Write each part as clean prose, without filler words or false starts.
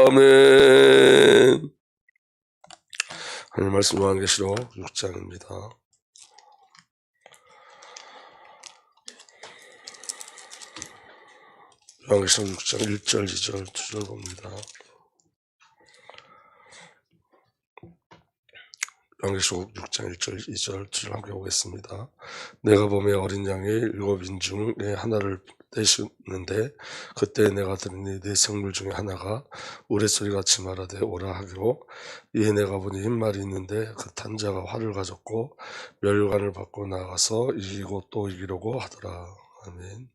아멘. 하나님 말씀 요한계시록 6장입니다. 요한계시록 6장 1절, 2절, 2절 봅니다. 요한계시록 6장 1절, 2절, 2절 함께 보겠습니다. 내가 보매 어린 양이 7인 중에 하나를 떼시는데 그때 내가 들으니 네 생물 중에 하나가 우레소리같이 말하되 오라 하기로 이에 내가 보니 흰말이 있는데 그 탄자가 활을 가졌고 멸관을 받고 나가서 이기고 또 이기려고 하더라. 아멘.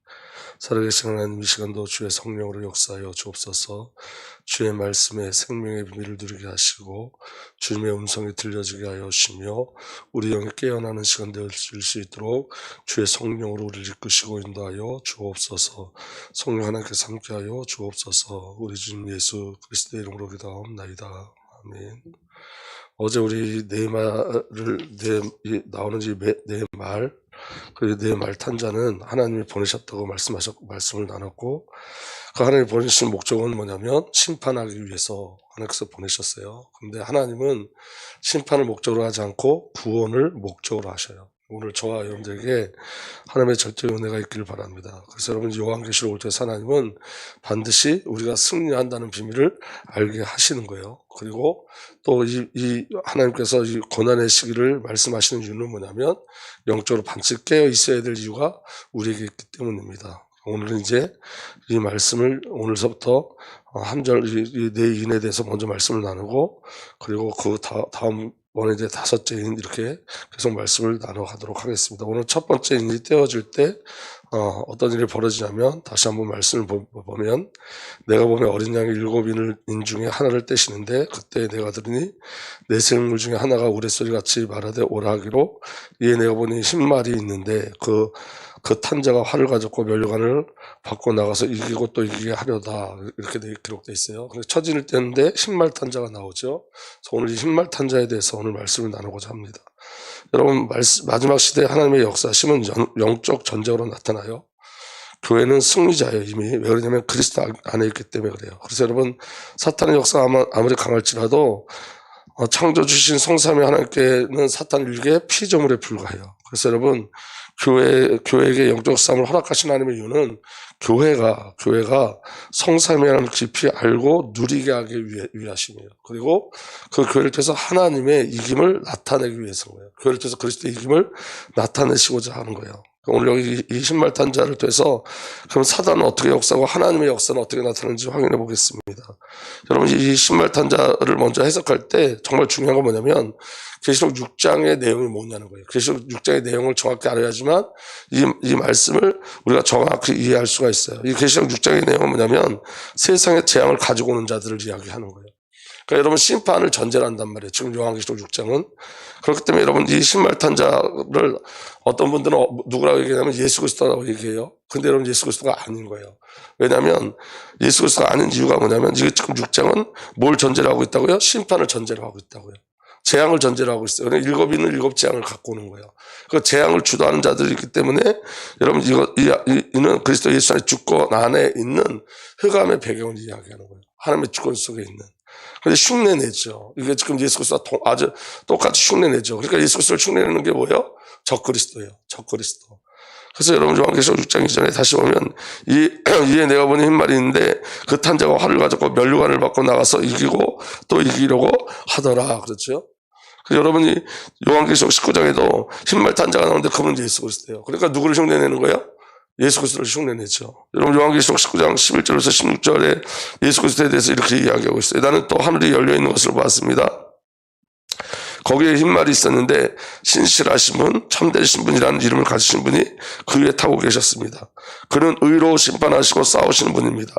살아계신 하나님, 이 시간도 주의 성령으로 역사하여 주옵소서. 주의 말씀에 생명의 비밀을 누리게 하시고 주님의 음성이 들려지게 하여 주시며 우리 영이 깨어나는 시간 될 수 있도록 주의 성령으로 우리를 이끄시고 인도하여 주옵소서. 성령 하나님께서 함께하여 주옵소서. 우리 주님 예수 그리스도의 이름으로 기도하옵나이다. 아멘. 어제 우리 나오는지 네 말, 그 네 말 탄자는 하나님이 보내셨다고 말씀을 나눴고, 그 하나님이 보내신 목적은 뭐냐면 심판하기 위해서 하나님께서 보내셨어요. 근데 하나님은 심판을 목적으로 하지 않고 구원을 목적으로 하셔요. 오늘 저와 여러분들에게 하나님의 절대 은혜가 있기를 바랍니다. 그래서 여러분 요한계시록 올 때 하나님은 반드시 우리가 승리한다는 비밀을 알게 하시는 거예요. 그리고 또 이 하나님께서 이 고난의 시기를 말씀하시는 이유는 뭐냐면 영적으로 반드시 깨어 있어야 될 이유가 우리에게 있기 때문입니다. 오늘은 이제 이 말씀을 오늘서부터 한 절 이 내인에 대해서 먼저 말씀을 나누고, 그리고 그 다음번에 이제 다섯째 인 이렇게 계속 말씀을 나눠가도록 하겠습니다. 오늘 첫 번째 인이 떼어질 때 어떤 일이 벌어지냐면, 다시 한번 말씀을 보면 내가 보면 어린 양이 7인 중에 하나를 떼시는데 그때 내가 들으니 네 생물 중에 하나가 우레소리같이 말하되 오라 하기로 이에 내가 보니 흰말이 있는데 그 탄자가 활을 가졌고 멸관을 받고 나가서 이기고 또 이기게 하려다, 이렇게 기록되어 있어요. 첫 인을 떼는데 흰말 탄자가 나오죠. 그래서 오늘 이 흰말 탄자에 대해서 오늘 말씀을 나누고자 합니다. 여러분, 마지막 시대에 하나님의 역사심은 영적 전쟁으로 나타나요. 교회는 승리자예요. 이미. 왜 그러냐면 그리스도 안에 있기 때문에 그래요. 그래서 여러분, 사탄의 역사가 아무리 강할지라도 창조주신 성삼위 하나님께는 사탄 일개 피조물에 불과해요. 그래서 여러분, 교회에게 영적 싸움을 허락하신 하나님의 이유는 교회가 성삼위 하나님을 깊이 알고 누리게 하기 위하심이에요. 그리고 그 교회를 통해서 하나님의 이김을 나타내기 위해서인 거예요. 교회를 통해서 그리스도의 이김을 나타내시고자 하는 거예요. 오늘 여기 이 흰말 탄자를 통해서 그럼 사단은 어떻게 역사하고 하나님의 역사는 어떻게 나타나는지 확인해 보겠습니다. 여러분, 이 흰말 탄자를 먼저 해석할 때 정말 중요한 건 뭐냐면 계시록 6장의 내용이 뭐냐는 거예요. 계시록 6장의 내용을 정확히 알아야지만 이 말씀을 우리가 정확히 이해할 수가 있어요. 이 계시록 6장의 내용은 뭐냐면 세상의 재앙을 가지고 오는 자들을 이야기하는 거예요. 그러니까 여러분, 심판을 전제로 한단 말이에요. 지금 요한계시록 6장은. 그렇기 때문에 여러분, 이 흰말 탄자를 어떤 분들은 누구라고 얘기하냐면 예수 그리스도라고 얘기해요. 근데 여러분, 예수 그리스도가 아닌 거예요. 왜냐하면 예수 그리스도가 아닌 이유가 뭐냐면 이게 지금 6장은 뭘 전제로 하고 있다고요? 심판을 전제로 하고 있다고요. 재앙을 전제로 하고 있어요. 그러니까 7인은 7재앙을 갖고 오는 거예요. 그 재앙을 주도하는 자들이 있기 때문에 여러분, 이는 그리스도 예수 안에 주권 안에 있는 흑암의 배경을 이야기하는 거예요. 하나님의 주권 속에 있는. 근데 흉내내죠. 이게 지금 예수 그리스도가 아주 똑같이 흉내내죠. 그러니까 예수 그리스도를 흉내내는 게 뭐예요? 적그리스도예요. 적그리스도. 그래서 여러분, 요한계시록 6장 이전에 다시 보면 이에 내가 보니 흰말이 있는데 그 탄자가 활을 가졌고 멸관을 받고 나가서 이기고 또 이기려고 하더라. 그렇죠? 그래서 여러분이 요한계시록 19장에도 흰말 탄자가 나오는데 그분은 예수 그리스도예요. 그러니까 누구를 흉내내는 거예요? 예수 그리스도를 흉내내죠. 여러분, 요한계시록 19장 11절에서 16절에 예수 그리스도에 대해서 이렇게 이야기하고 있어요. 나는 또 하늘이 열려있는 것을 보았습니다. 거기에 흰말이 있었는데 신실하신 분, 참되신 분이라는 이름을 가지신 분이 그 위에 타고 계셨습니다. 그는 의로 심판하시고 싸우시는 분입니다.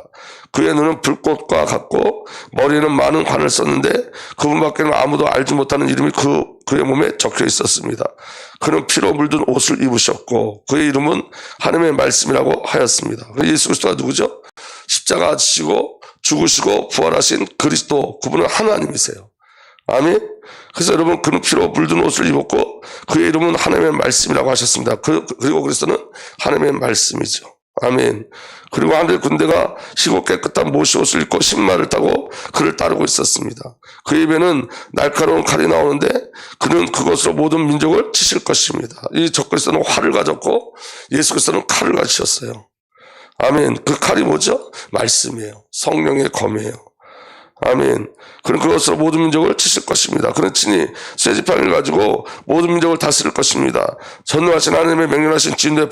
그의 눈은 불꽃과 같고 머리에는 많은 관을 썼는데 그분밖에는 아무도 알지 못하는 이름이 그의 몸에 적혀 있었습니다. 그는 피로 물든 옷을 입으셨고 그의 이름은 하나님의 말씀이라고 하였습니다. 예수 그리스도가 누구죠? 십자가 지시고 죽으시고 부활하신 그리스도, 그분은 하나님이세요. 아멘. 그래서 여러분, 그는 피로 물든 옷을 입었고 그의 이름은 하나님의 말씀이라고 하셨습니다. 그리고 그리스도는 하나님의 말씀이죠. 아멘. 그리고 하늘 군대가 희고 깨끗한 모시 옷을 입고 신말을 타고 그를 따르고 있었습니다. 그 입에는 날카로운 칼이 나오는데 그는 그것으로 모든 민족을 치실 것입니다. 이 적그리스도는 활을 가졌고 예수 그리스도는 칼을 가지셨어요. 아멘. 그 칼이 뭐죠? 말씀이에요. 성령의 검이에요. 아멘. 그는 그것으로 모든 민족을 치실 것입니다. 그는 친히 쇠지팡이를 가지고 모든 민족을 다스릴 것입니다. 전능하신 하나님의 맹렬하신 진노의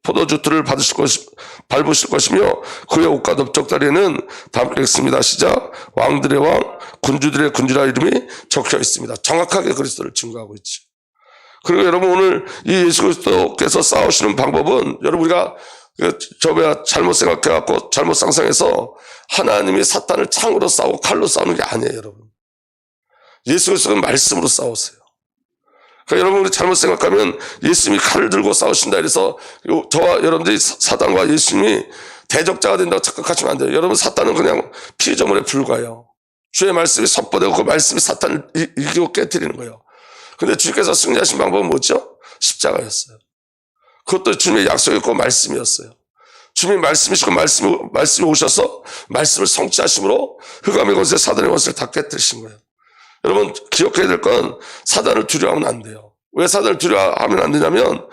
포도주틀을 밟으실 것이며 그의 옷과 넓적다리에는 담겨 있습니다. 시작. 왕들의 왕, 군주들의 군주라 이름이 적혀 있습니다. 정확하게 그리스도를 증거하고 있죠. 그리고 여러분 오늘 이 예수 그리스도께서 싸우시는 방법은 여러분 우리가 저배가 잘못 생각해갖고 잘못 상상해서 하나님이 사탄을 창으로 싸우고 칼로 싸우는 게 아니에요, 여러분. 예수 그리스도는 말씀으로 싸웠어요. 그러니까 여러분 우리 잘못 생각하면 예수님이 칼을 들고 싸우신다 이래서 저와 여러분들이 사탄과 예수님이 대적자가 된다고 착각하시면 안 돼요. 여러분 사탄은 그냥 피조물에 불과해요. 주의 말씀이 선포되고 그 말씀이 사탄을 이기고 깨뜨리는 거예요. 근데 주께서 승리하신 방법은 뭐죠? 십자가였어요. 그것도 주님의 약속이었고 말씀이었어요. 주님이 말씀이시고 말씀이 오셔서 말씀을 성취하심으로 흑암의 권세 사단의 권세를 다 깨뜨리신 거예요. 여러분 기억해야 될 건 사단을 두려워하면 안 돼요. 왜 사단을 두려워하면 안 되냐면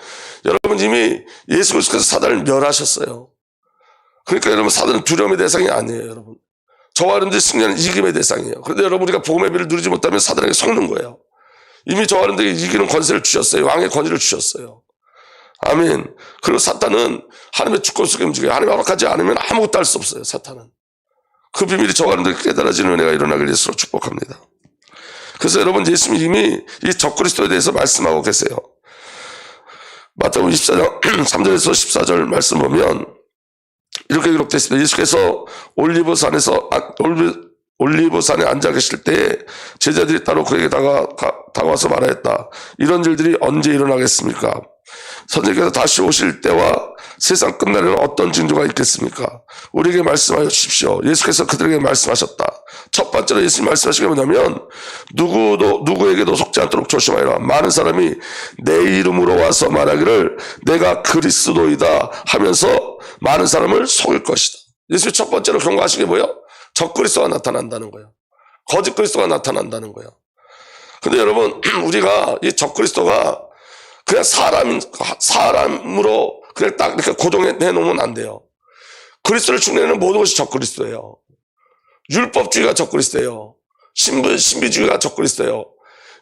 여러분 이미 예수 그리스도께서 사단을 멸하셨어요. 그러니까 여러분 사단은 두려움의 대상이 아니에요. 여러분 저와 여러분들이 승리하는 이김의 대상이에요. 그런데 여러분 우리가 복음의 비를 누리지 못하면 사단에게 속는 거예요. 이미 저와 여러분들에게 이기는 권세를 주셨어요. 왕의 권위를 주셨어요. 아멘. 그리고 사탄은 하나님의 주권 속에 움직여요. 하나님 허락하지 않으면 아무것도 할 수 없어요. 사탄은. 그 비밀이 저와 여러분들에게 깨달아지는 은혜가 일어나길 예수로 축복합니다. 그래서 여러분 예수님이 이미 이 적그리스도에 대해서 말씀하고 계세요. 마태복음 24장 3절에서 14절 말씀 보면 이렇게 기록되어 있습니다. 예수께서 올리브산에 앉아 계실 때에 제자들이 따로 그에게 다가와서 말하였다. 이런 일들이 언제 일어나겠습니까? 선생님께서 다시 오실 때와 세상 끝날에는 어떤 징조가 있겠습니까? 우리에게 말씀하여 주십시오. 예수께서 그들에게 말씀하셨다. 첫 번째로 예수님 말씀하신 게 뭐냐면 누구에게도 속지 않도록 조심하여라. 많은 사람이 내 이름으로 와서 말하기를 내가 그리스도이다 하면서 많은 사람을 속일 것이다. 예수님이 첫 번째로 경고하신 게 뭐예요? 적그리스도가 나타난다는 거예요. 거짓 그리스도가 나타난다는 거예요. 근데 여러분 우리가 이 적그리스도가 그냥 사람으로 그냥 딱 이렇게 고정해 놓으면 안 돼요. 그리스도를 흉내내는 모든 것이 적그리스도예요. 율법주의가 적그리스도예요. 신비주의가 적그리스도예요.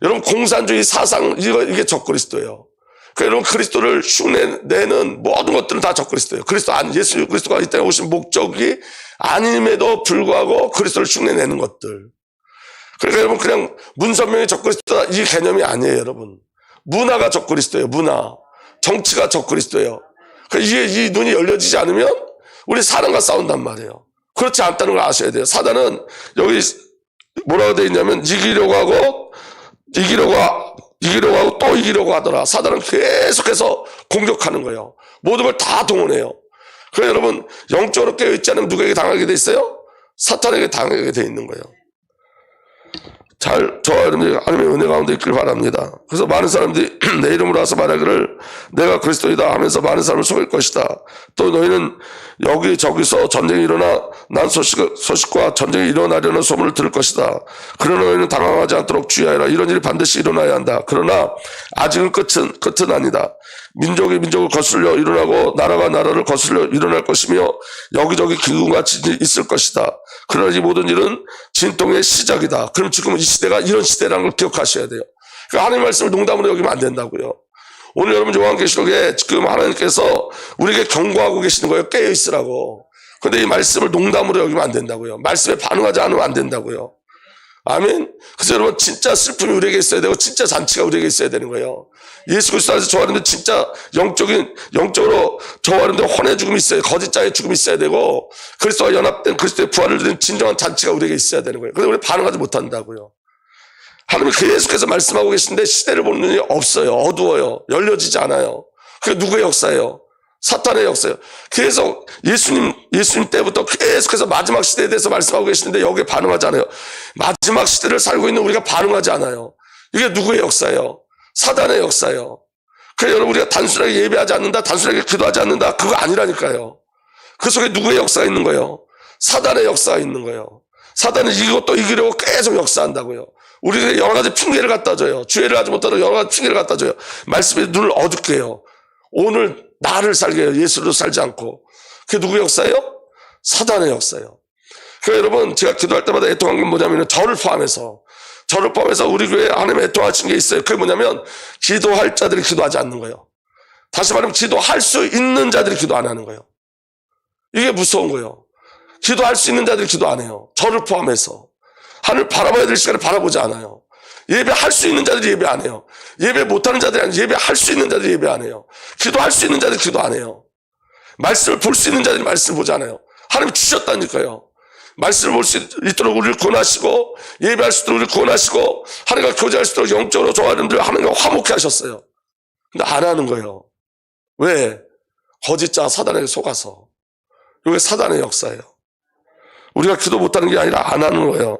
여러분 공산주의 사상 이게 적그리스도예요. 그러니까 여러분 그리스도를 흉내내는 모든 것들은 다 적그리스도예요. 예수 그리스도가 이 땅에 오신 목적이 아님에도 불구하고 그리스도를 흉내내는 것들. 그러니까 여러분 그냥 문선명이 적그리스도다 이 개념이 아니에요, 여러분. 문화가 적그리스도예요. 문화. 정치가 적그리스도예요. 그러니까 이 눈이 열려지지 않으면 우리 사단과 싸운단 말이에요. 그렇지 않다는 걸 아셔야 돼요. 사단은 여기 뭐라고 되어 있냐면 이기려고 하고 또 이기려고 하더라. 사단은 계속해서 공격하는 거예요. 모든 걸 다 동원해요. 그래서 여러분 영적으로 깨어있지 않으면 누구에게 당하게 돼 있어요? 사탄에게 당하게 돼 있는 거예요. 저와 여러분들이 하나님의 은혜 가운데 있길 바랍니다. 그래서 많은 사람들이 내 이름으로 와서 말하기를 내가 그리스도이다 하면서 많은 사람을 속일 것이다. 또 너희는 여기저기서 전쟁이 일어나 난 소식과 전쟁이 일어나려는 소문을 들을 것이다. 그러나 너희는 당황하지 않도록 주의하여라. 이런 일이 반드시 일어나야 한다. 그러나 아직은 끝은 아니다. 민족이 민족을 거슬려 일어나고 나라가 나라를 거슬려 일어날 것이며 여기저기 기근과 지진이 있을 것이다. 그러나 이 모든 일은 진통의 시작이다. 그럼 지금 이 시대가 이런 시대라는 걸 기억하셔야 돼요. 그러니까 하나님 말씀을 농담으로 여기면 안 된다고요. 오늘 여러분 요한계시록에 지금 하나님께서 우리에게 경고하고 계시는 거예요. 깨어있으라고. 근데 이 말씀을 농담으로 여기면 안 된다고요. 말씀에 반응하지 않으면 안 된다고요. 아멘. 그래서 여러분 진짜 슬픔이 우리에게 있어야 되고 진짜 잔치가 우리에게 있어야 되는 거예요. 예수 그리스도 안에서 저와 여러분들 진짜 영적으로 저와 여러분들 혼의 죽음이 있어요. 거짓자의 죽음이 있어야 되고 그리스도와 연합된 그리스도의 부활을 드린 진정한 잔치가 우리에게 있어야 되는 거예요. 그런데 우리 반응하지 못한다고요. 하나님이 계속해서 말씀하고 계신데 시대를 보는 눈이 없어요. 어두워요. 열려지지 않아요. 그게 누구의 역사예요? 사탄의 역사예요. 계속 예수님 때부터 계속해서 마지막 시대에 대해서 말씀하고 계시는데 여기에 반응하지 않아요. 마지막 시대를 살고 있는 우리가 반응하지 않아요. 이게 누구의 역사예요? 사단의 역사예요. 그래 여러분 우리가 단순하게 예배하지 않는다, 단순하게 기도하지 않는다, 그거 아니라니까요. 그 속에 누구의 역사가 있는 거예요? 사단의 역사가 있는 거예요. 사단은 이것도 이기려고 계속 역사한다고요. 우리에게 여러 가지 핑계를 갖다 줘요. 주의를 하지 못하도록 여러 가지 핑계를 갖다 줘요. 말씀에 눈을 어둡게 해요. 오늘 나를 살게 해요. 예수로 살지 않고. 그게 누구의 역사예요? 사단의 역사예요. 그러니까 여러분 제가 기도할 때마다 애통한 건 뭐냐면 저를 포함해서 우리 교회에 하나님의 애통하신 게 있어요. 그게 뭐냐면 기도할 자들이 기도하지 않는 거예요. 다시 말하면 기도할 수 있는 자들이 기도 안 하는 거예요. 이게 무서운 거예요. 기도할 수 있는 자들이 기도 안 해요. 저를 포함해서. 하늘 바라봐야 될 시간에 바라보지 않아요. 예배할 수 있는 자들이 예배 안 해요. 예배 못하는 자들이 아니라 예배할 수 있는 자들이 예배 안 해요. 기도할 수 있는 자들이 기도 안 해요. 말씀을 볼 수 있는 자들이 말씀을 보지 않아요. 하나님 주셨다니까요. 말씀을 볼 수 있도록 우리를 구원하시고 예배할 수 있도록 우리를 구원하시고 하나님과 교제할 수 있도록 영적으로 좋아하는 분들 하나님과 화목케 하셨어요. 근데 안 하는 거예요. 왜? 거짓자 사단에게 속아서. 이게 사단의 역사예요. 우리가 기도 못하는 게 아니라 안 하는 거예요.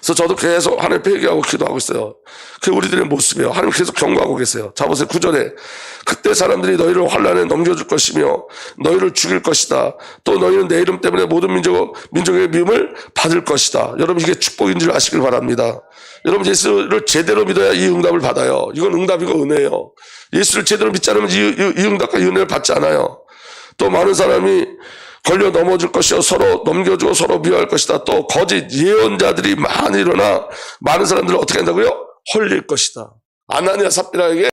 그래서 저도 계속 하나님 회개하고 기도하고 있어요. 그게 우리들의 모습이에요. 하나님 계속 경고하고 계세요. 자 보세요. 9절에 그때 사람들이 너희를 환난에 넘겨줄 것이며 너희를 죽일 것이다. 또 너희는 내 이름 때문에 모든 민족의 미움을 받을 것이다. 여러분 이게 축복인 줄 아시길 바랍니다. 여러분 예수를 제대로 믿어야 이 응답을 받아요. 이건 응답이고 은혜예요. 예수를 제대로 믿지 않으면 이 응답과 이 은혜를 받지 않아요. 또 많은 사람이 걸려 넘어질 것이요 서로 넘겨주고 서로 미워할 것이다. 또 거짓 예언자들이 많이 일어나 많은 사람들을 어떻게 한다고요? 홀릴 것이다. 아나니아 삽비라에게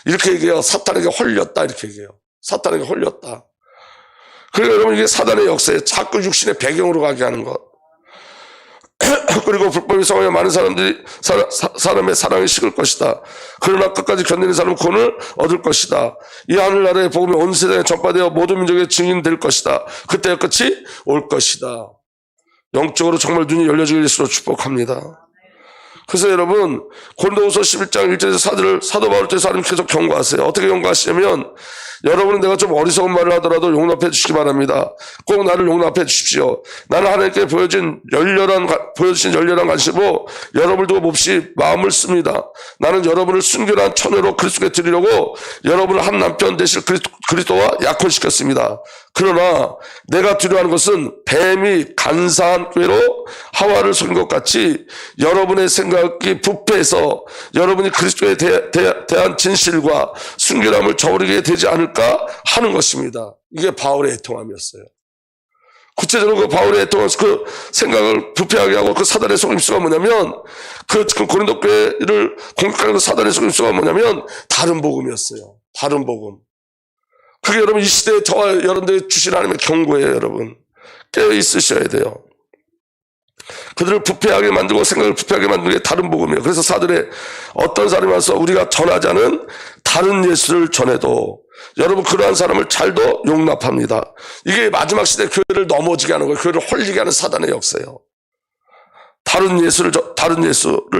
이렇게 얘기해요. 사탄에게 홀렸다 이렇게 얘기해요. 사탄에게 홀렸다. 그러니까 여러분 이게 사단의 역사에 자꾸 육신의 배경으로 가게 하는 것. 그리고 불법이 성하여 많은 사람들이 사람의 사랑이 식을 것이다. 그러나 끝까지 견디는 사람은 구원을 얻을 것이다. 이 하늘나라의 복음이 온 세상에 전파되어 모든 민족의 증인될 것이다. 그때의 끝이 올 것이다. 영적으로 정말 눈이 열려지길 예수로 축복합니다. 그래서 여러분 고린도후서 11장 1절에서 사도 바울 때서 하나님 계속 경고하세요. 어떻게 경고하시냐면 여러분은 내가 좀 어리석은 말을 하더라도 용납해 주시기 바랍니다. 꼭 나를 용납해 주십시오. 나는 하나님께 보여주신 열렬한 관심으로 여러분을 두고 몹시 마음을 씁니다. 나는 여러분을 순결한 처녀로 그리스도께 드리려고 여러분을 한 남편 되실 그리스도와 약혼시켰습니다. 그러나 내가 두려워하는 것은 뱀이 간사한 꾀로 하와를 속인 것 같이 여러분의 생각이 부패해서 여러분이 그리스도에 대한 진실과 순결함을 저버리게 되지 않을까 하는 것입니다. 이게 바울의 애통함이었어요. 구체적으로 그 바울의 애통함, 그 생각을 부패하게 하고 그 사단의 속임수가 뭐냐면 그 고린도 교회를 공격하는 그 사단의 속임수가 뭐냐면 다른 복음이었어요. 다른 복음. 그게 여러분 이 시대에 저와 여러분들이 주신 하나님의 경고예요. 여러분 깨어 있으셔야 돼요. 그들을 부패하게 만들고 생각을 부패하게 만드는 게 다른 복음이에요. 그래서 사들의 어떤 사람이 와서 우리가 전하지 않은 다른 예수를 전해도 여러분 그러한 사람을 잘도 용납합니다. 이게 마지막 시대 교회를 넘어지게 하는 거예요. 교회를 홀리게 하는 사단의 역사예요. 다른 예수를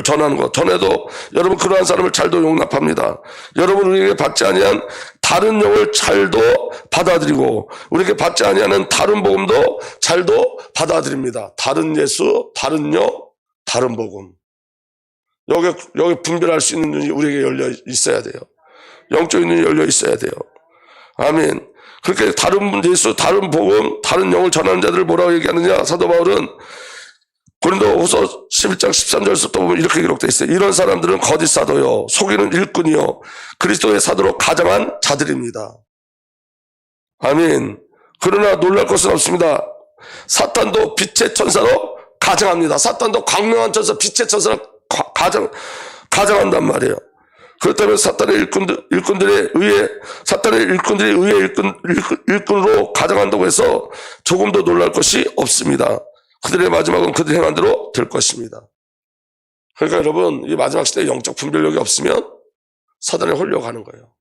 전하는 것 전해도 여러분 그러한 사람을 잘도 용납합니다. 여러분 우리에게 받지 아니한 다른 영을 잘도 받아들이고 우리에게 받지 아니하는 다른 복음도 잘도 받아들입니다. 다른 예수, 다른 영, 다른 복음. 여기 분별할 수 있는 눈이 우리에게 열려 있어야 돼요. 영적인 눈이 열려 있어야 돼요. 아멘. 그렇게 다른 예수, 다른 복음, 다른 영을 전하는 자들을 뭐라고 얘기하느냐? 사도 바울은 고린도후서 11장 13절부터 보면 이렇게 기록되어 있어요. 이런 사람들은 거짓 사도요, 속이는 일꾼이요, 그리스도의 사도로 가장한 자들입니다. 아멘. 그러나 놀랄 것은 없습니다. 사탄도 빛의 천사로 가장합니다. 사탄도 광명한 천사, 빛의 천사로 가장한단 말이에요. 그렇다면 사탄의 일꾼들이 의의 일꾼으로 가장한다고 해서 조금도 놀랄 것이 없습니다. 그들의 마지막은 그들이 행한 대로 될 것입니다. 그러니까 여러분 이 마지막 시대에 영적 분별력이 없으면 사단에 홀려가는 거예요.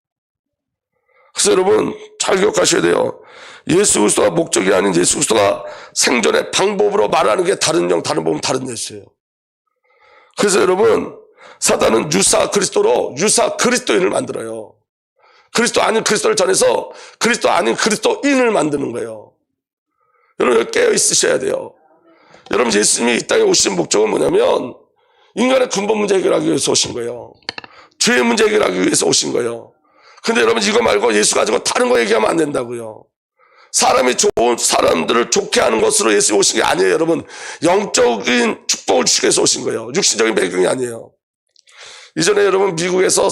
그래서 여러분 잘 기억하셔야 돼요. 예수 그리스도가 목적이 아닌 예수 그리스도가 생존의 방법으로 말하는 게 다른 영, 다른 복음, 다른 예수예요. 그래서 여러분 사단은 유사 그리스도인을 만들어요. 그리스도 아닌 그리스도를 전해서 그리스도 아닌 그리스도인을 만드는 거예요. 여러분 깨어 있으셔야 돼요. 여러분 예수님이 이 땅에 오신 목적은 뭐냐면 인간의 근본 문제 해결하기 위해서 오신 거예요. 죄의 문제 해결하기 위해서 오신 거예요. 근데 여러분 이거 말고 예수 가지고 다른 거 얘기하면 안 된다고요. 사람이 좋은 사람들을 좋게 하는 것으로 예수 오신 게 아니에요. 여러분 영적인 축복을 주시기 위해서 오신 거예요. 육신적인 배경이 아니에요. 이전에 여러분 미국에서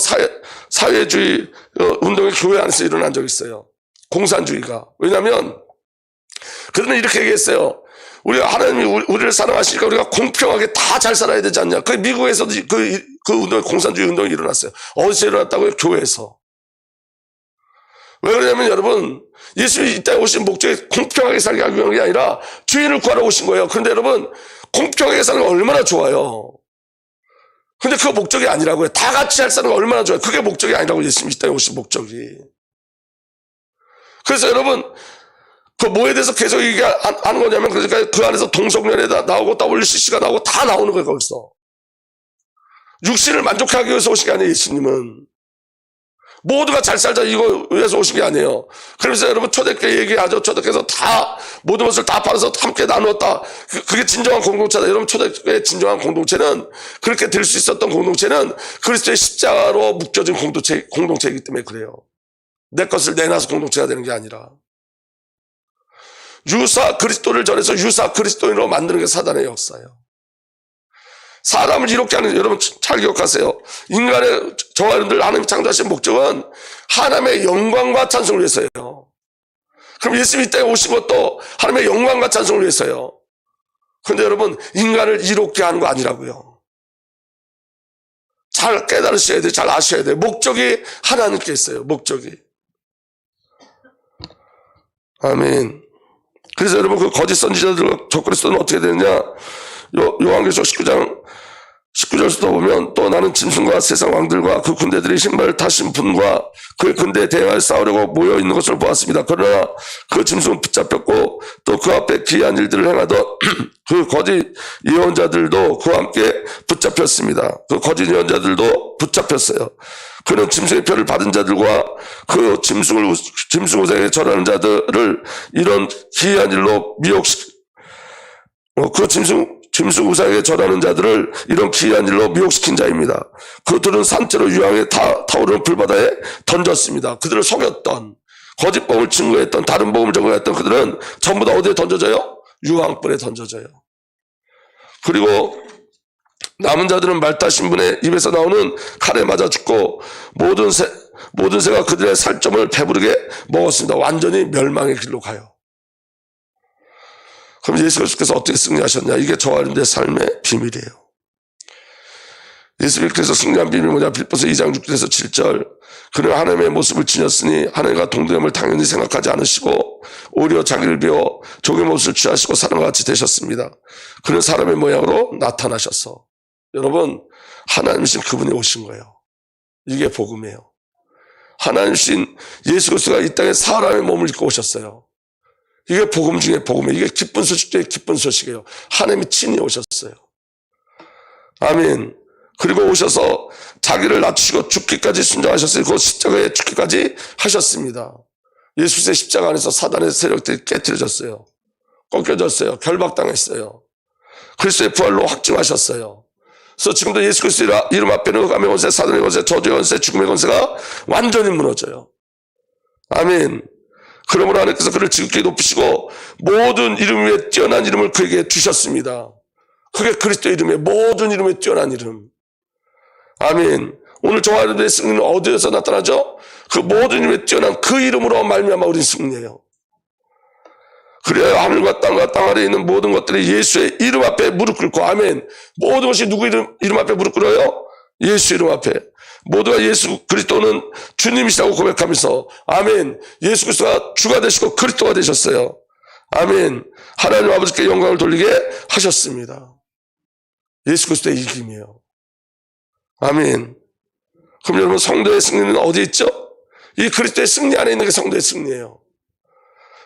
사회주의 운동이 교회 안에서 일어난 적이 있어요. 공산주의가. 왜냐하면 그들은 이렇게 얘기했어요. 우리가 하나님이 우리를 사랑하시니까 우리가 공평하게 다 잘 살아야 되지 않냐. 그 미국에서도 그 운동, 공산주의 운동이 일어났어요. 어디서 일어났다고요? 교회에서. 왜 그러냐면 여러분 예수님이 이 땅에 오신 목적이 공평하게 살게 하기 위한 게 아니라 죄인을 구하러 오신 거예요. 그런데 여러분 공평하게 사는 거 얼마나 좋아요. 근데 그 목적이 아니라고요. 다 같이 잘 사는 거 얼마나 좋아요. 그게 목적이 아니라고 예수님이 이 땅에 오신 목적이. 그래서 여러분 그 뭐에 대해서 계속 얘기하는 거냐면 그러니까 그 안에서 동성연애 나오고 WCC가 나오고 다 나오는 거예요. 거기서 육신을 만족하기 위해서 오신 게 아니에요. 예수님은 모두가 잘 살자 이거 위해서 오신 게 아니에요. 그래서 여러분 초대교회 얘기하죠. 초대교회에서 다 모든 것을 다 팔아서 함께 나누었다. 그게 진정한 공동체다. 여러분 초대교회의 진정한 공동체는 그렇게 될 수 있었던 공동체는 그리스도의 십자가로 묶여진 공동체이기 때문에 그래요. 내 것을 내놔서 공동체가 되는 게 아니라 유사 그리스도를 전해서 유사 그리스도인으로 만드는 게 사단의 역사예요. 사람을 이롭게 하는, 여러분 잘 기억하세요. 인간의 저와 여러분들 하나님 창조하신 목적은 하나님의 영광과 찬송을 위해서예요. 그럼 예수님이 이 땅에 오신 것도 하나님의 영광과 찬송을 위해서예요. 그런데 여러분 인간을 이롭게 하는 거 아니라고요. 잘 깨달으셔야 돼요. 잘 아셔야 돼요. 목적이 하나님께 있어요. 목적이. 아멘. 그래서 여러분 그 거짓 선지자들과 적그리스도는 어떻게 되느냐. 요한계시록 19절에서 보면 또 나는 짐승과 세상 왕들과 그 군대들이 신발을 타신 분과 그 군대에 대항하여 싸우려고 모여 있는 것을 보았습니다. 그러나 그 짐승은 붙잡혔고 또 그 앞에 기이한 일들을 행하던 그 거짓 예언자들도 그와 함께 붙잡혔습니다. 그 거짓 예언자들도 붙잡혔어요. 그는 짐승의 표를 받은 자들과 그 짐승 우상에 절하는 자들을 이런 기이한 일로 그 짐승 우상에 절하는 자들을 이런 기이한 일로 미혹시킨 자입니다. 그들은 산채로 유황에 타오르는 불바다에 던졌습니다. 그들을 속였던 거짓복음을 증거했던 다른 복음을 증거했던 그들은 전부 다 어디에 던져져요? 유황불에 던져져요. 그리고 남은 자들은 말 타신 분의 입에서 나오는 칼에 맞아 죽고 모든 새가 그들의 살점을 배부르게 먹었습니다. 완전히 멸망의 길로 가요. 그럼 예수 그리스도께서 어떻게 승리하셨냐? 이게 저와 여러분들의 삶의 비밀이에요. 예수님께서 승리한 비밀이 뭐냐? 빌립보서 2장 6절에서 7절. 그는 하나님의 모습을 지녔으니 하나님과 동등함을 당연히 생각하지 않으시고 오히려 자기를 비워 종의 모습을 취하시고 사람과 같이 되셨습니다. 그는 사람의 모양으로 나타나셨어. 여러분 하나님이신 그분이 오신 거예요. 이게 복음이에요. 하나님이신 예수 그리스도가 이 땅에 사람의 몸을 입고 오셨어요. 이게 복음 중에 복음이에요. 이게 기쁜 소식 중에 기쁜 소식이에요. 하나님이 친히 오셨어요. 아멘. 그리고 오셔서 자기를 낮추시고 죽기까지 순종하셨어요. 그 십자가에 죽기까지 하셨습니다. 예수의 십자가 안에서 사단의 세력들이 깨트려졌어요. 꺾여졌어요. 결박당했어요. 그리스도의 부활로 확증하셨어요. 그래서 지금도 예수 그리스도의 이름 앞에는 흑암의 권세, 사단의 권세, 저주의 권세, 죽음의 권세가 완전히 무너져요. 아멘. 그러므로 하나님께서 그를 지극히 높이시고 모든 이름 위에 뛰어난 이름을 그에게 주셨습니다. 그게 그리스도의 이름이에요. 모든 이름 위에 뛰어난 이름. 아멘. 오늘 저와 여러분의 승리는 어디에서 나타나죠? 그 모든 이름 위에 뛰어난 그 이름으로 말미암아 우리는 승리해요. 그래야 하늘과 땅과 땅 아래에 있는 모든 것들이 예수의 이름 앞에 무릎 꿇고 아멘. 모든 것이 누구 이름 앞에 무릎 꿇어요? 예수 이름 앞에. 모두가 예수 그리스도는 주님이시라고 고백하면서 아멘. 예수 그리스도가 주가 되시고 그리스도가 되셨어요. 아멘. 하나님 아버지께 영광을 돌리게 하셨습니다. 예수 그리스도의 이김이에요. 아멘. 그럼 여러분 성도의 승리는 어디에 있죠? 이 그리스도의 승리 안에 있는 게 성도의 승리예요.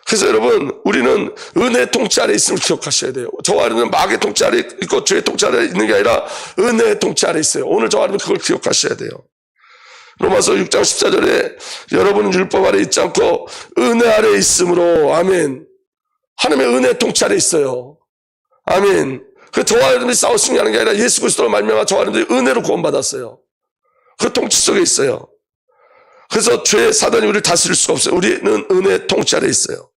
그래서 여러분 우리는 은혜의 통치 아래 있음을 기억하셔야 돼요. 저와 여러분은 마귀의 통치 아래 있고 죄의 통치 아래 있는 게 아니라 은혜의 통치 아래 있어요. 오늘 저와 여러분 그걸 기억하셔야 돼요. 로마서 6장 14절에 여러분은 율법 아래 있지 않고 은혜 아래 있음으로 아멘. 하나님의 은혜의 통치 아래 있어요. 아멘. 그 저와 여러분이 싸워 승리하는 게 아니라 예수 그리스도로 말미암아 저와 여러분들이 은혜로 구원받았어요. 그 통치 속에 있어요. 그래서 죄의 사단이 우리를 다스릴 수가 없어요. 우리는 은혜의 통치 아래 있어요.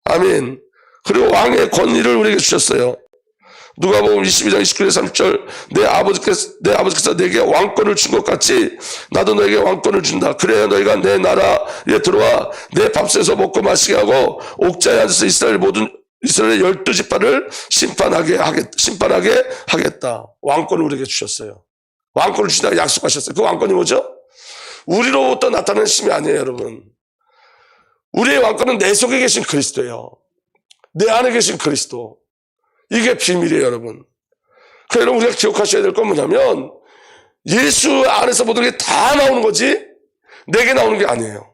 아멘. 그리고 왕의 권위를 우리에게 주셨어요. 누가복음 22장 29절 30절 내 아버지께서 내게 왕권을 준 것 같이 나도 너에게 왕권을 준다. 그래야 너희가 내 나라에 들어와 내 밥솥에서 먹고 마시게 하고 옥자에 앉아서 이스라엘의 12지파를 심판하게 하겠다. 왕권을 우리에게 주셨어요. 왕권을 주시다가 약속하셨어요. 그 왕권이 뭐죠? 우리로부터 나타나는 힘이 아니에요, 여러분. 우리의 왕권은 내 속에 계신 그리스도예요. 내 안에 계신 그리스도. 이게 비밀이에요, 여러분. 그래서 여러분 우리가 기억하셔야 될 건 뭐냐면 예수 안에서 모든 게 다 나오는 거지 내게 나오는 게 아니에요.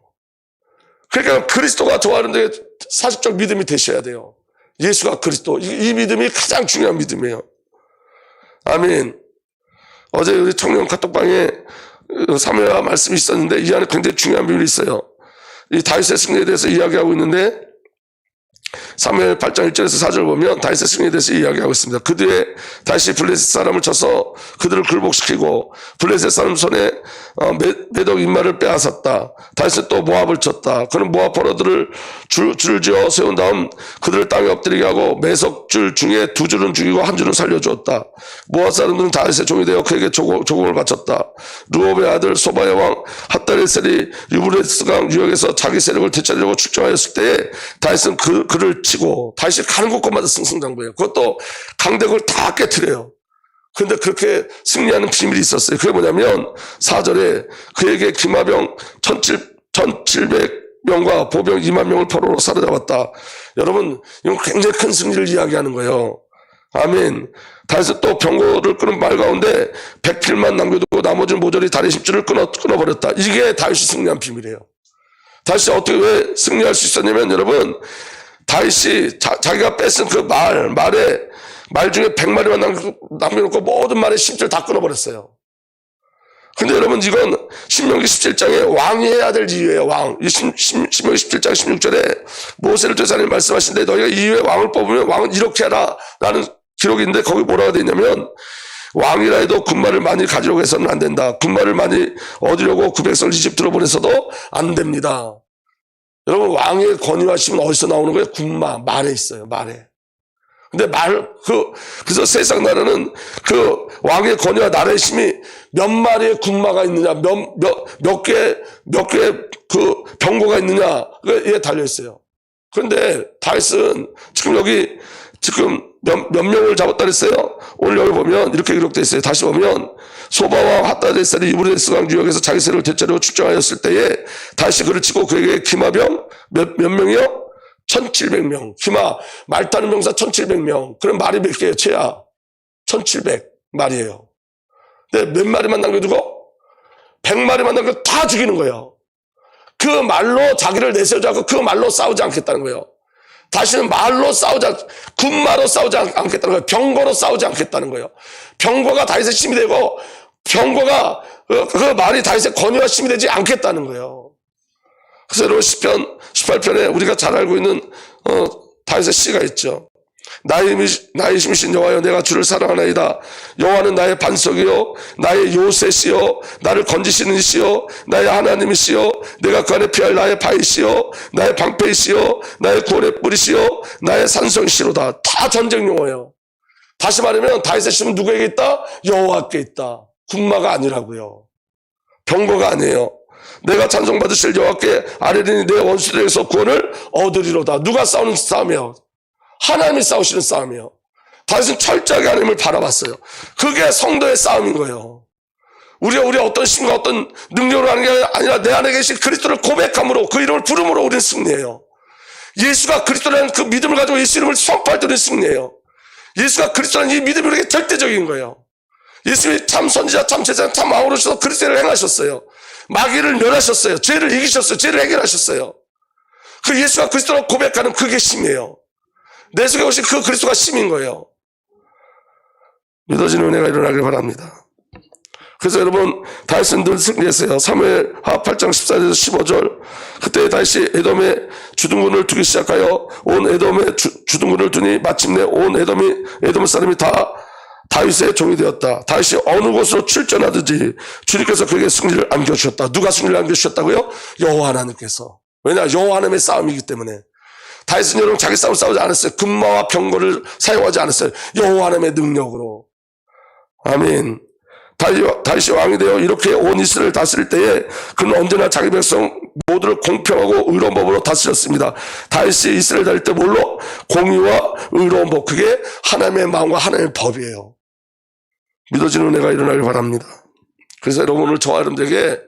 그러니까 그리스도가 좋아하는데 사실적 믿음이 되셔야 돼요. 예수가 그리스도. 이 믿음이 가장 중요한 믿음이에요. 아멘. 어제 우리 청년 카톡방에 사무엘 말씀이 있었는데 이 안에 굉장히 중요한 비밀이 있어요. 이 다윗의 승리에 대해서 이야기하고 있는데 사무엘 8장 1절에서 4절 보면 다윗의 승리에 대해서 이야기하고 있습니다. 그 뒤에 다윗이 블레셋 사람을 쳐서 그들을 굴복시키고 블레셋 사람 손에 메독 인마를 빼앗았다. 다윗은 또 모압을 쳤다. 그는 모압 포로들을 줄을 지어 세운 다음 그들을 땅에 엎드리게 하고 매석줄 중에 2줄은 죽이고 1줄은 살려주었다. 모압 사람들은 다윗의 종이 되어 그에게 조공을 바쳤다. 르홉의 아들 소바의 왕 핫다레셀이 유브레스강 유역에서 자기 세력을 되찾으려고 축정하였을 때에 다윗은 그를 치고 다윗이 가는 곳곳마다 승승장구해요. 그것도 강대국을 다 깨트려요. 그런데 그렇게 승리하는 비밀이 있었어요. 그게 뭐냐면 4절에 그에게 기마병 1700명과 보병 2만 명을 포로로 사로잡았다. 여러분 이건 굉장히 큰 승리를 이야기하는 거예요. 아멘. 다윗은 또 병거를 끄는 말 가운데 100필만 남겨두고 나머지는 모조리 다리 힘줄을 끊어버렸다. 이게 다윗이 승리한 비밀이에요. 다윗이 어떻게 왜 승리할 수 있었냐면 여러분 다윗이 자기가 뺏은 그 말 중에 100마리만 남겨놓고 모든 말의 심줄 다 끊어버렸어요. 근데 여러분 이건 신명기 17장에 왕이 해야 될 이유예요. 왕. 신명기 17장 16절에 모세를 통해서 하나님 말씀하신데 너희가 이후에 왕을 뽑으면 왕은 이렇게 하라 라는 기록이 있는데 거기 뭐라고 되어 있냐면 왕이라 해도 군마를 많이 가지려고 해서는 안 된다. 군마를 많이 얻으려고 그 백성을 이집트로 보내서도 안 됩니다. 여러분 왕의 권위하심은 어디서 나오는 거예요? 군마, 말에 있어요. 말에. 근데 그래서 세상 나라는 그 왕의 권위와 나라의 힘이 몇 마리의 군마가 있느냐, 몇 개 그 병거가 있느냐에 달려 있어요. 그런데 다윗은 지금 몇 명을 잡았다 그랬어요? 오늘 여기 보면 이렇게 기록되어 있어요. 다시 보면 소바와 핫다레셀이 유브레스강 유역에서 자기 세력을 되찾으려고 출정하였을 때에 다윗이 그를 치고 그에게 기마병 몇 명이요? 1700명. 기마 말 타는 병사 1700명. 그럼 말이 몇 개예요? 채야 1700마리예요. 근데 몇 마리만 남겨두고 100마리만 남겨두고 다 죽이는 거예요. 그 말로 자기를 내세우자고 그 말로 싸우지 않겠다는 거예요. 다시는 말로 군마로 싸우지 않겠다는 거예요. 병거로 싸우지 않겠다는 거예요. 병거가 다윗의 힘이 되고 병거가 그 말이 다윗의 권위와 힘이 되지 않겠다는 거예요. 그래서 여러분 시편 18편에 우리가 잘 알고 있는 다윗의 시가 있죠. 나의 힘이신 여호와여 내가 주를 사랑하나이다. 여호와는 나의 반석이요 나의 요새시요 나를 건지시는 이시요 나의 하나님이시요 내가 그 안에 피할 나의 바위시요 나의 방패이시요 나의 구원의 뿌리시요 나의 산성이시로다. 다 전쟁 용어예요. 다시 말하면 다윗의 힘은 누구에게 있다? 여호와께 있다. 군마가 아니라고요. 병거가 아니에요. 내가 찬송받으실 여호와께 아뢰리니 내 원수들에게서 구원을 얻으리로다. 누가 싸우는 싸움이에요? 하나님이 싸우시는 싸움이에요. 다윗은 철저하게 하나님을 바라봤어요. 그게 성도의 싸움인 거예요. 우리가 어떤 힘과 어떤 능력으로 하는 게 아니라 내 안에 계신 그리스도를 고백함으로 그 이름을 부름으로 우리는 승리해요. 예수가 그리스도라는 그 믿음을 가지고 예수 이름을 선포할 때 우리는 승리해요. 예수가 그리스도라는 이 믿음이 우리에게 절대적인 거예요. 예수님이 참 선지자, 참 제사장, 참 왕으로서 그리스도를 행하셨어요. 마귀를 멸하셨어요. 죄를 이기셨어요. 죄를 해결하셨어요. 그 예수가 그리스도로 고백하는 그게 힘이에요. 내 속에 오신 그 그리스도가 힘인 거예요. 믿어지는 은혜가 일어나길 바랍니다. 그래서 여러분 다윗은 늘 승리했어요. 사무엘하 8장 14절에서 15절 그때 다윗이 에돔에 주둔군을 두기 시작하여 온 에돔에 주둔군을 두니 마침내 온 에돔 사람이 다 다윗의 종이 되었다. 다윗이 어느 곳으로 출전하든지 주님께서 그에게 승리를 안겨주셨다. 누가 승리를 안겨주셨다고요? 여호와 하나님께서. 왜냐? 여호와 하나님의 싸움이기 때문에. 다윗은 여러분 자기 싸움을 싸우지 않았어요. 금마와 병거를 사용하지 않았어요. 여호와 하나님의 능력으로. 아멘. 다윗이 왕이 되어 이렇게 온 이스라엘을 다스릴 때에 그는 언제나 자기 백성 모두를 공평하고 의로운 법으로 다스렸습니다. 다윗이 이스라엘 다닐 때 뭘로? 공의와 의로운 법. 그게 하나님의 마음과 하나님의 법이에요. 믿어지는 은혜가 일어나길 바랍니다. 그래서 여러분 오늘 저와 여러분들에게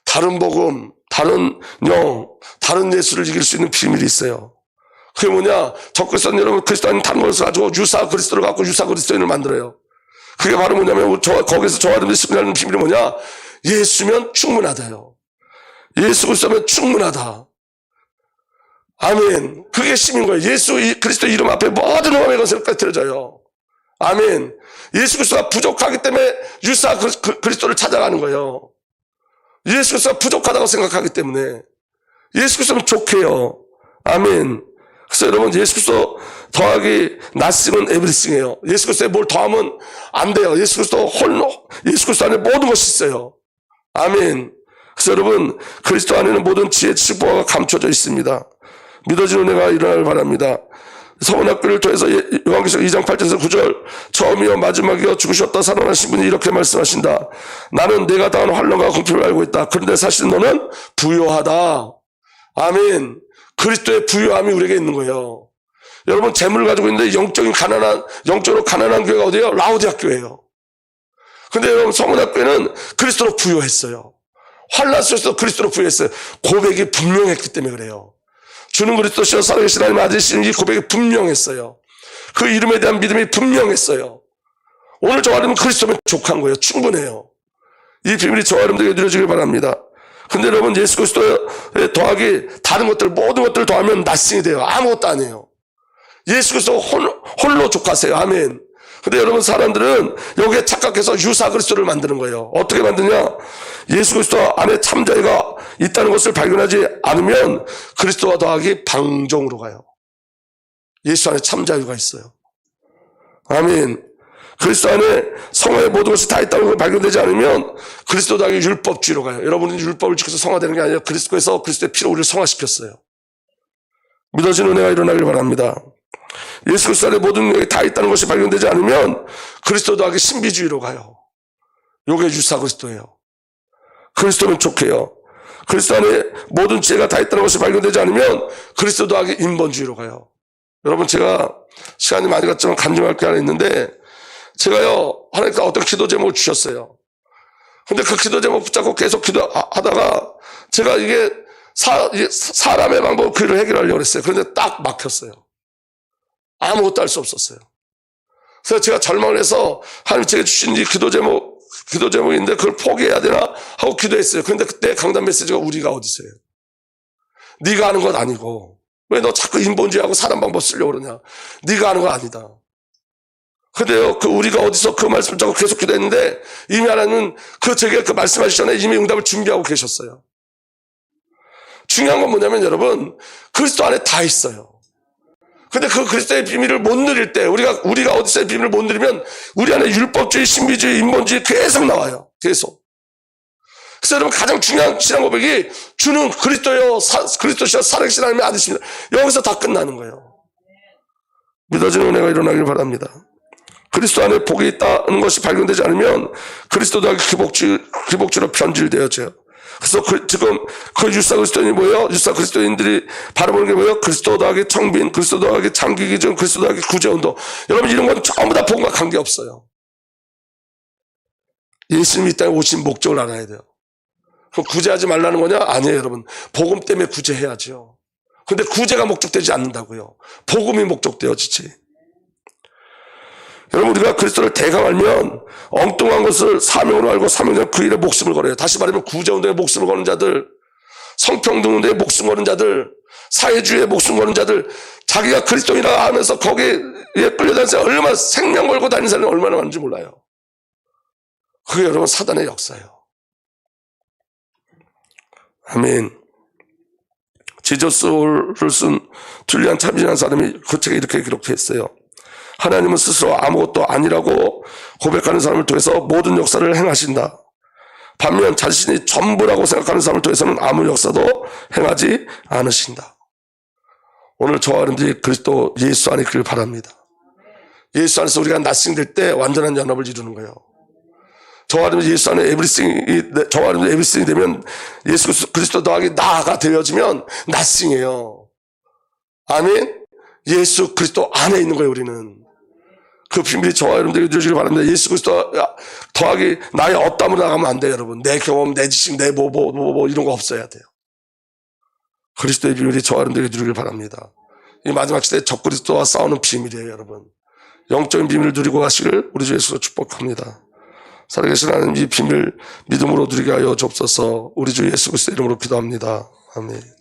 다른 복음, 다른 영, 다른 예수를 이길 수 있는 비밀이 있어요. 그게 뭐냐? 적그리스도는 여러분 그리스도인 다른 것을 가지고 유사 그리스도를 갖고 유사 그리스도인을 만들어요. 그게 바로 뭐냐면 거기서 저와 여러분들이 승리하는 비밀이 뭐냐? 예수면 충분하다요. 예수 그리스도면 충분하다. 아멘. 그게 힘인 거예요. 예수 그리스도 이름 앞에 모든 마음의 것을 깨뜨려져요. 아멘. 예수 그리스도가 부족하기 때문에 유사 그리스도를 찾아가는 거예요. 예수 그리스도가 부족하다고 생각하기 때문에. 예수 그리스도는 족해요. 아멘. 그래서 여러분 예수 그리스도 더하기 nothing은 everything이에요. 예수 그리스도에 뭘 더하면 안 돼요. 예수 그리스도 홀로 예수 그리스도 안에 모든 것이 있어요. 아멘. 그래서 여러분 그리스도 안에는 모든 지혜 축복이 감춰져 있습니다. 믿어지는 은혜가 일어나길 바랍니다. 서문학교를 통해서 요한계시록 2장 8절에서 9절 처음이요 마지막이요 죽으셨다 살아나신 분이 이렇게 말씀하신다. 나는 내가 당한 환난과 공핍을 알고 있다. 그런데 사실 너는 부요하다. 아멘. 그리스도의 부요함이 우리에게 있는 거예요. 여러분 재물을 가지고 있는데 영적으로 가난한 교회가 어디예요? 라오디아 교회예요. 근데 여러분 서문학교는 그리스도로 부요했어요. 환난 속에서 그리스도로 부요했어요. 고백이 분명했기 때문에 그래요. 주는 그리스도시여 살아계신 하나님 아들이신 이 고백이 분명했어요. 그 이름에 대한 믿음이 분명했어요. 오늘 저와 여러분 그리스도면 족한 거예요. 충분해요. 이 비밀이 저와 여러분들에게 누려지길 바랍니다. 근데 여러분 예수 그리스도에 더하기 다른 것들 모든 것들을 더하면 nothing이 돼요. 아무것도 아니에요. 예수 그리스도 홀로 족하세요. 아멘. 근데 여러분 사람들은 여기에 착각해서 유사 그리스도를 만드는 거예요. 어떻게 만드냐? 예수 그리스도 안에 참자유가 있다는 것을 발견하지 않으면 그리스도와 더하기 방종으로 가요. 예수 안에 참자유가 있어요. 아멘. 그리스도 안에 성화의 모든 것이 다 있다는 걸 발견되지 않으면 그리스도 더하기 율법주의로 가요. 여러분은 율법을 지켜서 성화되는 게 아니라 그리스도에서 그리스도의 피로 우리를 성화시켰어요. 믿어지는 은혜가 일어나길 바랍니다. 예수 그리스도 안에 모든 능력이 다 있다는 것이 발견되지 않으면 그리스도 더하기 신비주의로 가요. 요게 유사 그리스도예요. 그리스도는 족해요. 그리스도 안에 모든 지혜가 다 있다는 것이 발견되지 않으면 그리스도 더하기 인본주의로 가요. 여러분 제가 시간이 많이 갔지만 간증할 게 하나 있는데 제가요 하나님께서 어떤 기도 제목을 주셨어요. 근데 그 기도 제목 붙잡고 계속 기도하다가 제가 이게 사람의 방법으로 그를 해결하려고 했어요. 그런데 딱 막혔어요. 아무것도 할 수 없었어요. 그래서 제가 절망을 해서 하나님 제게 주신 이 기도 제목인데 그걸 포기해야 되나 하고 기도했어요. 그런데 그때 강단 메시지가 우리가 어디서요? 네가 하는 것 아니고 왜 너 자꾸 인본주의하고 사람 방법 쓰려고 그러냐? 네가 하는 거 아니다. 근데요 그 우리가 어디서 그 말씀을 자꾸 계속 기도했는데 이미 하나님은 제게 그 말씀하시기 전에 이미 응답을 준비하고 계셨어요. 중요한 건 뭐냐면 여러분 그리스도 안에 다 있어요. 근데 그 그리스도의 비밀을 못 누릴 때 우리가 어디서의 비밀을 못 누리면 우리 안에 율법주의, 신비주의, 인본주의 계속 나와요. 계속. 그래서 여러분 가장 중요한 신앙 고백이 주는 그리스도여 그리스도시여 살아계신 하나님의 아들이십니다. 여기서 다 끝나는 거예요. 믿어지는 은혜가 일어나길 바랍니다. 그리스도 안에 복이 있다는 것이 발견되지 않으면 그리스도 더하기 기복주로 변질되어져요. 그래서 지금 그 유사 그리스도인이 뭐예요? 유사 그리스도인들이 바라보는 게 뭐예요? 그리스도 더하기 청빈, 그리스도 더하기 장기기준, 그리스도 더하기 구제운동. 여러분 이런 건 전부 다 복음과 관계없어요. 예수님이 이 땅에 오신 목적을 알아야 돼요. 그럼 구제하지 말라는 거냐? 아니에요 여러분. 복음 때문에 구제해야죠. 근데 구제가 목적되지 않는다고요. 복음이 목적되어지지. 여러분 우리가 그리스도를 대강 알면 엉뚱한 것을 사명으로 알고 사명으로 그 일에 목숨을 걸어요. 다시 말하면 구제운동에 목숨을 거는 자들, 성평등운동에 목숨 거는 자들, 사회주의에 목숨 거는 자들, 자기가 그리스도인이라 하면서 거기에 끌려다니면서 얼마나 생명 걸고 다니는 사람이 얼마나 많은지 몰라요. 그게 여러분 사단의 역사예요. 아멘. 지저스를 쓴 툴리안 차빈이라는 사람이 그 책에 이렇게 기록했어요. 하나님은 스스로 아무것도 아니라고 고백하는 사람을 통해서 모든 역사를 행하신다. 반면 자신이 전부라고 생각하는 사람을 통해서는 아무 역사도 행하지 않으신다. 오늘 저와 여러분들이 그리스도 예수 안에 있기를 바랍니다. 예수 안에서 우리가 낫싱될 때 완전한 연합을 이루는 거예요. 저와 여러분들 예수 안에 저와 여러분들 에브리싱이 되면 예수 그리스도 더하기 나가 되어지면 낫싱이에요. 아멘. 예수 그리스도 안에 있는 거예요. 우리는 그 비밀이 저와 여러분들에게 이루어지길 바랍니다. 예수 그리스도 더하기 나의 어담으로 나가면 안 돼요. 여러분 내 경험, 내 지식, 내 뭐 이런 거 없어야 돼요. 그리스도의 비밀이 저와 여러분들에게 누리길 바랍니다. 이 마지막 시대에 적그리스도와 싸우는 비밀이에요. 여러분 영적인 비밀을 누리고 가시길 우리 주 예수로 축복합니다. 살아계신 하나님 이 비밀 믿음으로 누리게 하여 주옵소서. 우리 주 예수 그리스도 이름으로 기도합니다. 아멘.